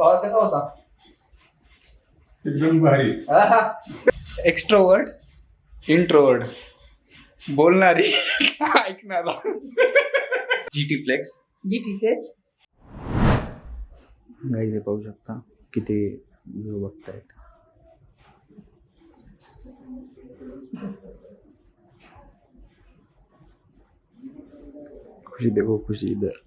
बाबा कसा होता? एकदम भारी. एक्स्ट्रोवर्ड, इंट्रोवर्ड, बोलणारी, ऐकणारा. GT flex. GT flex. Guys पाहू शकता किती व्ह्यू बघतायत. खुशी देखो खुशी इधर.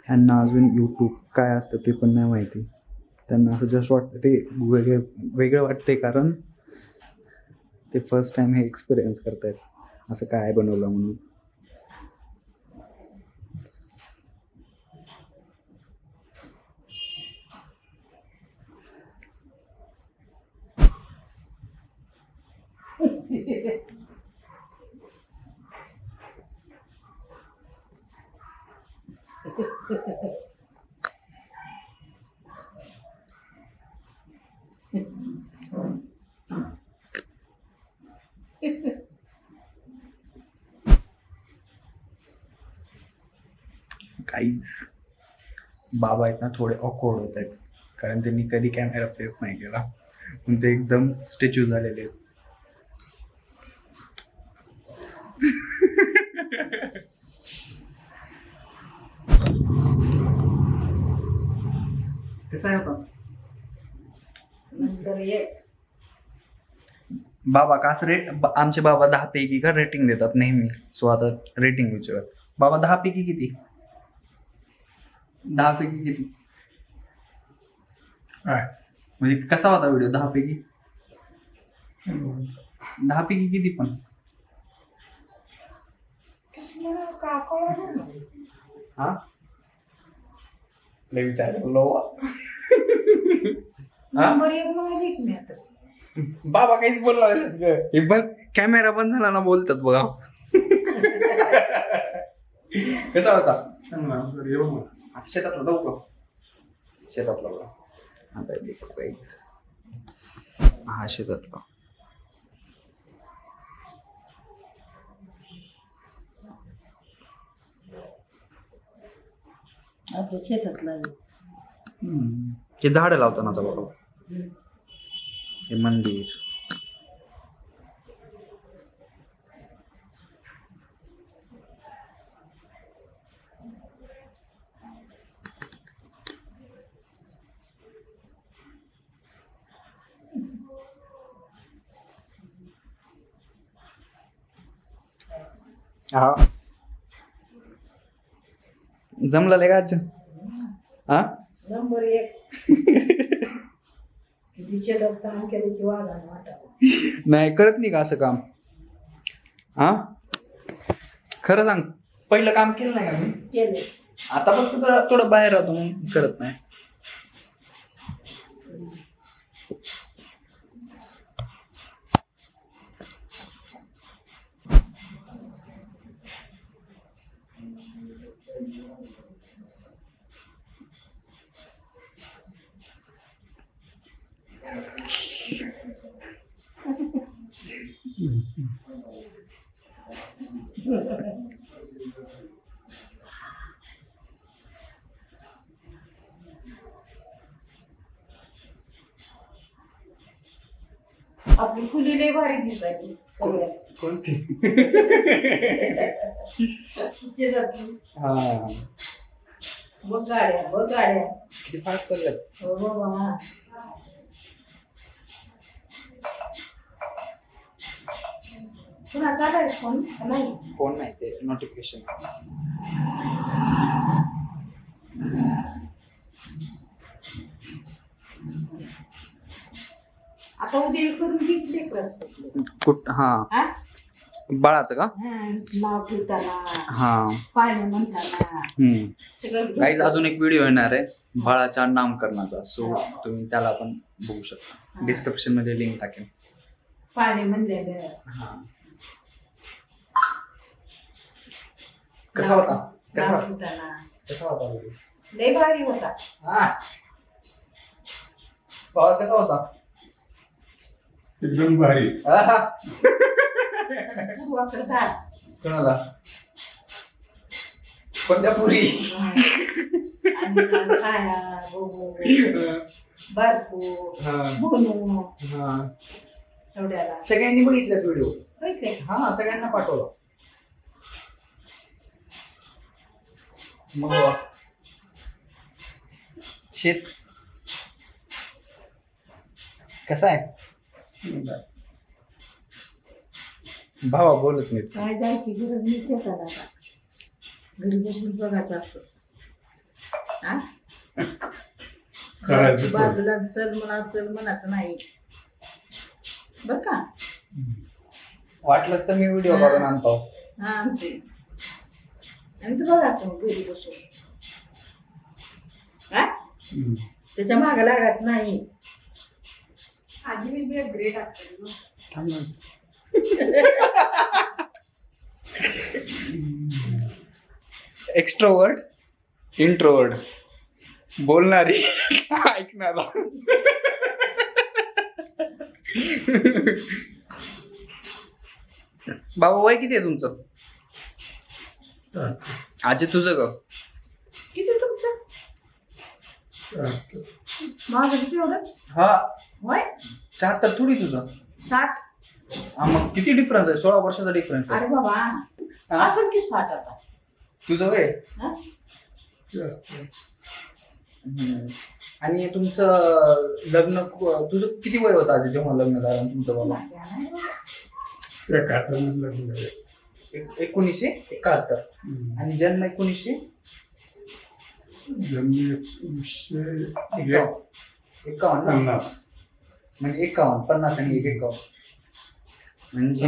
ह्यांना अजून यूट्यूब काय असतं ते पण नाही माहिती. त्यांना असं जस्ट वाटतं ते वेगळं वाटते, कारण ते फर्स्ट टाइम हे एक्सपिरियन्स करतायत असं काय बनवलं म्हणून. काहीच बाबा आहेत ना थोडे ऑकवर्ड होत आहेत, कारण त्यांनी कधी कॅमेरा फेस नाही केला, पण ते एकदम स्टॅच्यू झालेले आहेत. कसा आहे होता नंतर एक बाबा का असं आमचे बाबा 10 पैकी का रेटिंग देतात नेहमी. सो आता रेटिंग विचार बाबा, 10 पैकी किती? 10 पैकी किती? म्हणजे कसा होता व्हिडिओ? 10 पैकी 10 पैकी किती? पण हा लय विचार नंबर एक म्हणालीच मी आता. बाबा काहीच बोलला नाही. पण कॅमेरा बंद झाला ना बोलतात बघा. कसा होता? आता शेतातला जाऊ का? शेतातला बघा आता हा शेतातला. आपल्या शेतातला हे झाडं लावतानाचा बरोबर. हे मंदिर. हा जमलं का आज? हा नंबर एक. किती शेतात काम केलं की वागायला वाटावं. नाही करत नाही का असं काम? हा खरं सांग, पहिलं काम केलं नाही का मी? केले. आता फक्त थोडं बाहेर राहतो म्हणून करत नाही. आपली फुली लय भारी दिसायची सगळ्यात. कोणती? शेतातली. हा बघ गाड्या, बघ गाड्या. किती फास्ट चालल्यात. हो बाबा. पुन्हा चालाय फोन नाही? फोन नाही, ते नोटिफिकेशन. आता उद्या करून घेतले कुठ? हा बाळाचं का? नाव ठेवताना, हा पाणी म्हणताना सगळं. गाईज अजून एक व्हिडिओ येणार आहे बाळाच्या नामकरणाचा, सो तुम्ही त्याला पण बघू शकता. डिस्क्रिप्शन मध्ये लिंक टाकेन. पाणी म्हणलेलं हा. कसा होता लहान होताना कसा होता व्हिडिओ? लय भारी होता. हा भावा कसा होता? एकदम भारी. आहा. पूर्वाकडे जा. कोणाला? कोणत्या पुरी? आणि छाया गोगो बारको हा. मोनू हा. एवढ्याला सगळ्यांनी बघितला व्हिडिओ. बघितले हा सगळ्यांना पाठवला. मग वा. शेत कसा आहे? भावा बोलत नाही. काय जायची गरज नाही शेतात आता घरी बसून बघायचं असं हा करायचं बाजूला चल म्हणाचं नाही बर का. वाटलंच तर मी व्हिडिओ काढून आणतो. हा आणते आणि ते बघायचं घरी बसून हा त्याच्या मागे लागायचं नाही. आधी मी ग्रेट थांब ना. एक्स्ट्रोवर्ड इंट्रोवर्ड बोलणारी ऐकणारा. बाबा वय किती आहे तुमचं? आजी तुझं ग? किती तुमचं माझं किती एवढं हा वय 76 थोडी तुझं. 60. हा, मग किती डिफरन्स आहे? 16 वर्षाचा डिफरन्स आहे. अरे बाबा असं की 60 आता तुझं वय? हा? आणि तुमचं लग्न तुझं किती वय होतं आजी जेव्हा लग्न झालं तुमचं बाबा? एक हाताने लग्न झालं. 1971. आणि जन्म 1951. जन्म 1951. 51 म्हणजे 51 50 आणि 51 म्हणजे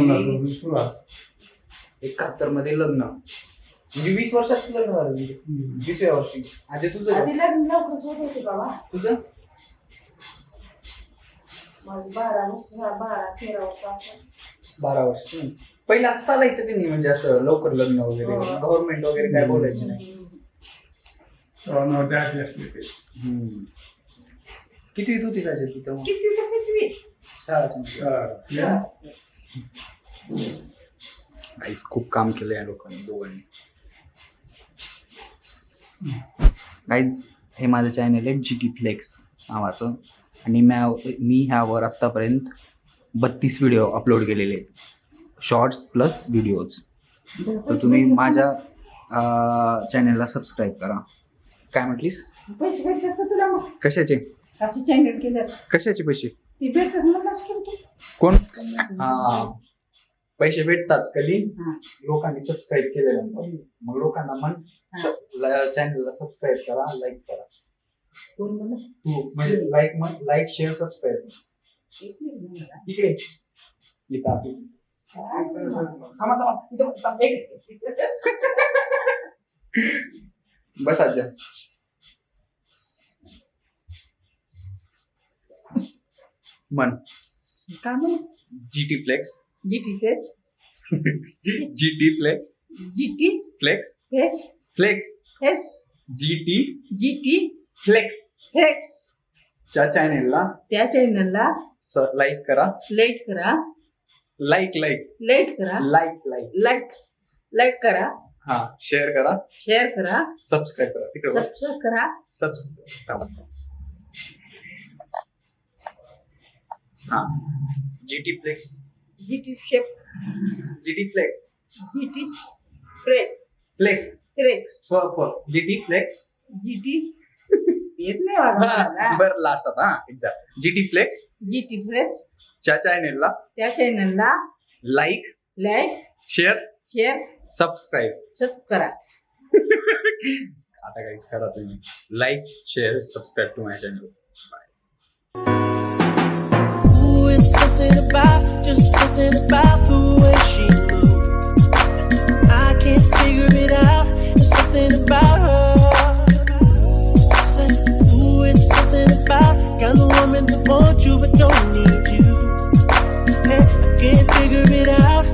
71 मध्ये लग्न म्हणजे 20 वर्षात लग्न झालं म्हणजे 20व्या वर्षी. आजी तुझं आधी लग्न लवकरच होत होते बाबा. तुझं माझं 12-13 वर्ष असं. 12 वर्ष. पहिलं असं चालायचं की नाही म्हणजे असं लवकर लग्न वगैरे हो. गव्हर्नमेंट वगैरे काय बोलायचं नाही. तेव्हा नव्हते आधी असले ते. किती होती साजे तू तेव्हा? किती तर किती शाळा गाईस खूप काम केलं या लोकांनी दोघांनी. गाईज हे माझं चॅनल आहे GT फ्लेक्स नावाचं आणि मी ह्यावर आत्तापर्यंत 32 व्हिडिओ अपलोड केलेले आहेत. Shorts plus videos. तर तुम्ही माझ्या चॅनलला सबस्क्राईब करा. काय म्हटलीस? पैसे भेटतात का तुला मग कशाचे? असं चॅनल केलं कशाचे पैसे? ते भेटतात म्हणूनच केलं कोण? हा पैसे भेटतात कधी? हा. लोकांनी सबस्क्राईब केल्यानंतर. मग लोकांना म्हण चॅनलला सबस्क्राईब करा, लाईक करा. कोण म्हणा तू म्हणजे लाईक शेअर सबस्क्राईब. इकडे इथं असेल. बस आज्या मन काय म्हण GT flex. GT flex GT flex GT flex flex flex flex GT flex flex च्या चॅनेलला त्या चॅनलला लाईक करा. लाईक करा. लाईक करा. लाईक करा. हा शेअर करा. करा. सबस्क्राईब करा. तिकडे सबस्क्राईब करा. सबस्क्राईब. हा GT flex GT shape GT flex GT flex flex flex GT flex. GT येत नाही बाबा. बर लास्ट आता एकदा GT फ्लेक्स GT फ्लेक्स च्या चॅनेलला त्या चॅनलला लाईक शेअर सबस्क्राईब करा. आता काहीच करा तुम्ही. Like share subscribe to my channel. Ooh, it's something about